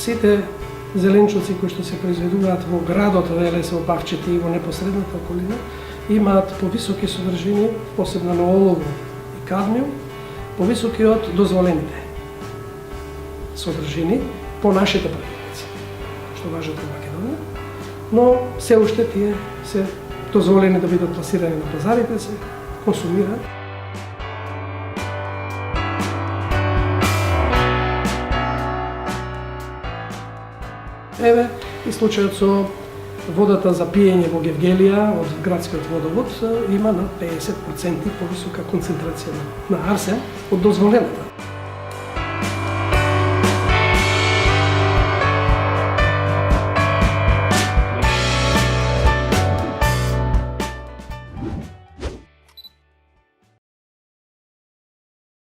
сите зеленчуци кои што се произведуваат во градот Велес, во Павчети и во непосредната околина, имаат повисоки содржини, посебно на олово и кадмиум, повисоки од дозволените содржини по нашите правилници, што важат во Македонија, но се уште тие се дозволени да бидат пласирани на пазарите, се консумираат. Еве и случајот со водата за пиење во Гевгелија од градскиот водовод има на 50% повисока концентрација на арсен од дозволената.